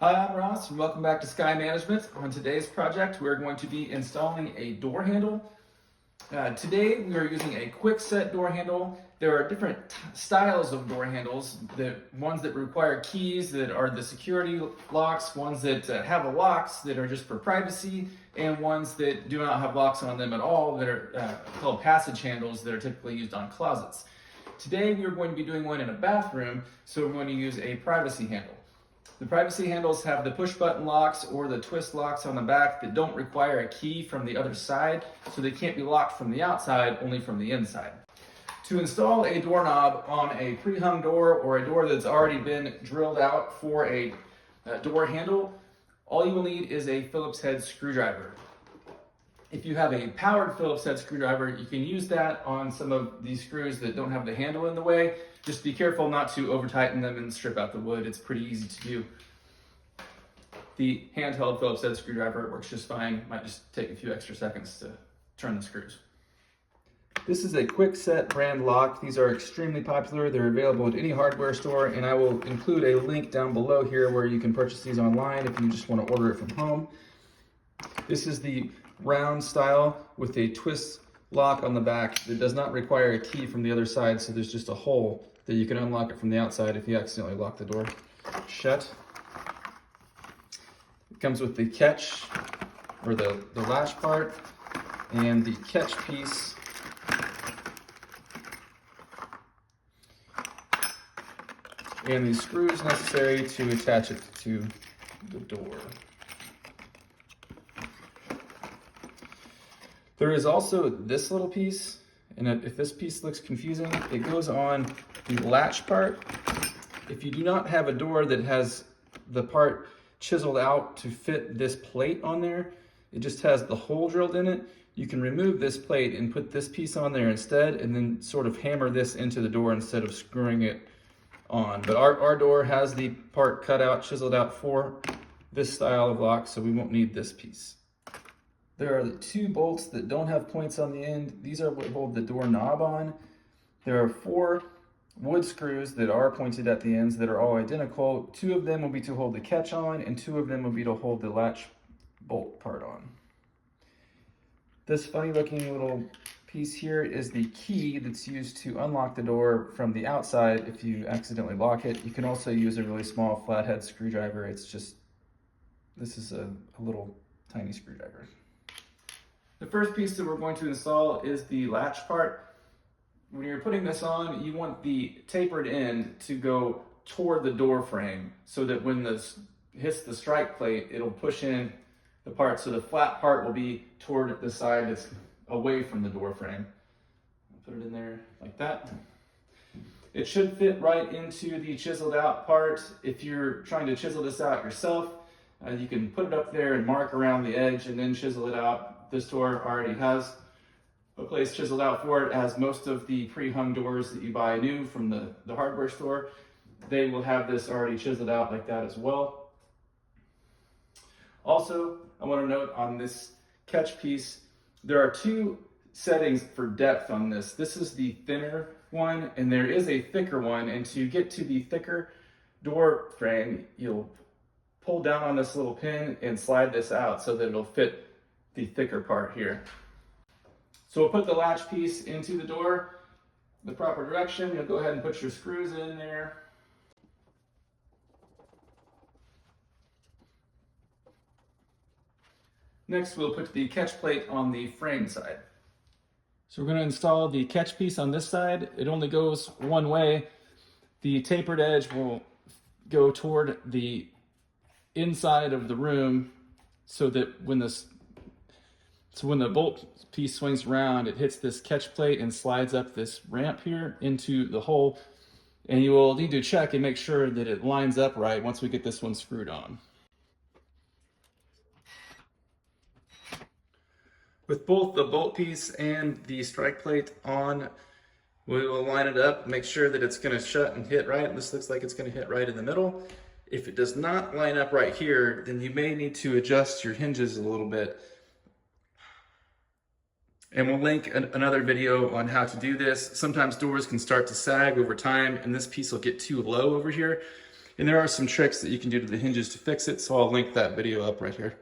Hi, I'm Ross and welcome back to Sky Management. On today's project, we're going to be installing a door handle. Today, we are using a Kwikset door handle. There are different styles of door handles. The ones that require keys that are the security locks, ones that have locks that are just for privacy, and ones that do not have locks on them at all that are called passage handles that are typically used on closets. Today, we are going to be doing one in a bathroom, so we're going to use a privacy handle. The privacy handles have the push button locks or the twist locks on the back that don't require a key from the other side, so they can't be locked from the outside, only from the inside. To install a doorknob on a pre-hung door or a door that's already been drilled out for a door handle, all you will need is a Phillips head screwdriver. If you have a powered Phillips head screwdriver, you can use that on some of these screws that don't have the handle in the way. Just be careful not to over tighten them and strip out the wood. It's pretty easy to do. The handheld Phillips head screwdriver works just fine. Might just take a few extra seconds to turn the screws. This is a Kwikset brand lock. These are extremely popular. They're available at any hardware store, and I will include a link down below here where you can purchase these online if you just want to order it from home. This is the round style with a twist lock on the back that does not require a key from the other side, so there's just a hole that you can unlock it from the outside if you accidentally lock the door shut. It comes with the catch, or the latch part, and the catch piece. And the screws necessary to attach it to the door. There is also this little piece, and if this piece looks confusing, it goes on the latch part. If you do not have a door that has the part chiseled out to fit this plate on there, it just has the hole drilled in it, you can remove this plate and put this piece on there instead, and then sort of hammer this into the door instead of screwing it on. But our door has the part cut out, chiseled out for this style of lock, so we won't need this piece. There are the two bolts that don't have points on the end. These are what hold the door knob on. There are 4 wood screws that are pointed at the ends that are all identical. 2 of them will be to hold the catch on, and 2 of them will be to hold the latch bolt part on. This funny looking little piece here is the key that's used to unlock the door from the outside if you accidentally lock it. You can also use a really small flathead screwdriver. This is a little tiny screwdriver. The first piece that we're going to install is the latch part. When you're putting this on, you want the tapered end to go toward the door frame so that when this hits the strike plate, it'll push in the part. So the flat part will be toward the side that's away from the door frame. Put it in there like that. It should fit right into the chiseled out part. If you're trying to chisel this out yourself, you can put it up there and mark around the edge and then chisel it out. This door already has a place chiseled out for it, as most of the pre-hung doors that you buy new from the hardware store, they will have this already chiseled out like that as well. Also, I want to note on this catch piece, there are 2 settings for depth on this. This is the thinner one, and there is a thicker one, and to get to the thicker door frame, you'll pull down on this little pin and slide this out so that it'll fit the thicker part here. So we'll put the latch piece into the door, the proper direction. You'll go ahead and put your screws in there. Next, we'll put the catch plate on the frame side. So we're going to install the catch piece on this side. It only goes one way. The tapered edge will go toward the inside of the room so that when the bolt piece swings around, it hits this catch plate and slides up this ramp here into the hole. And you will need to check and make sure that it lines up right once we get this one screwed on. With both the bolt piece and the strike plate on, we will line it up, make sure that it's going to shut and hit right. This looks like it's going to hit right in the middle. If it does not line up right here, then you may need to adjust your hinges a little bit. And we'll link another video on how to do this. Sometimes doors can start to sag over time, and this piece will get too low over here. And there are some tricks that you can do to the hinges to fix it, so I'll link that video up right here.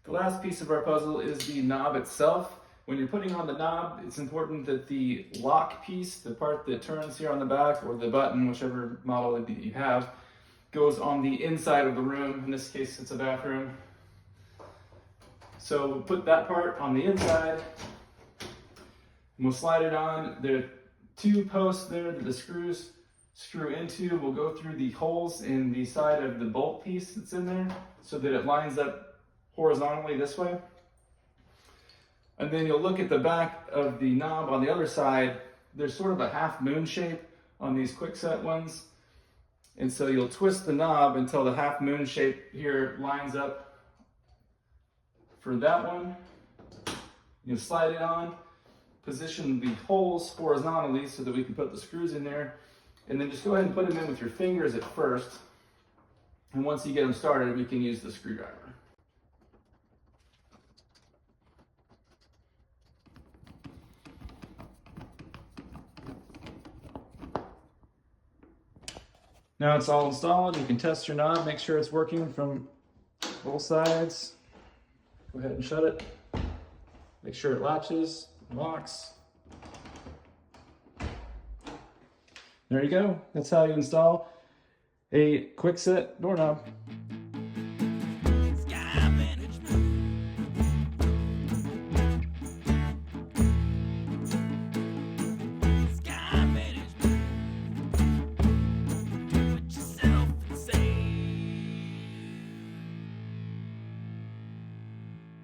The last piece of our puzzle is the knob itself. When you're putting on the knob, it's important that the lock piece, the part that turns here on the back, or the button, whichever model that you have, goes on the inside of the room. In this case, it's a bathroom. So put that part on the inside, and we'll slide it on. There are 2 posts there that the screws screw into. We'll go through the holes in the side of the bolt piece that's in there so that it lines up horizontally this way. And then you'll look at the back of the knob on the other side. There's sort of a half moon shape on these Kwikset ones. And so you'll twist the knob until the half moon shape here lines up for that one. You'll slide it on, position the holes horizontally so that we can put the screws in there. And then just go ahead and put them in with your fingers at first. And once you get them started, we can use the screwdriver. Now it's all installed. You can test your knob, make sure it's working from both sides. Go ahead and shut it. Make sure it latches, locks. There you go. That's how you install a Kwikset doorknob.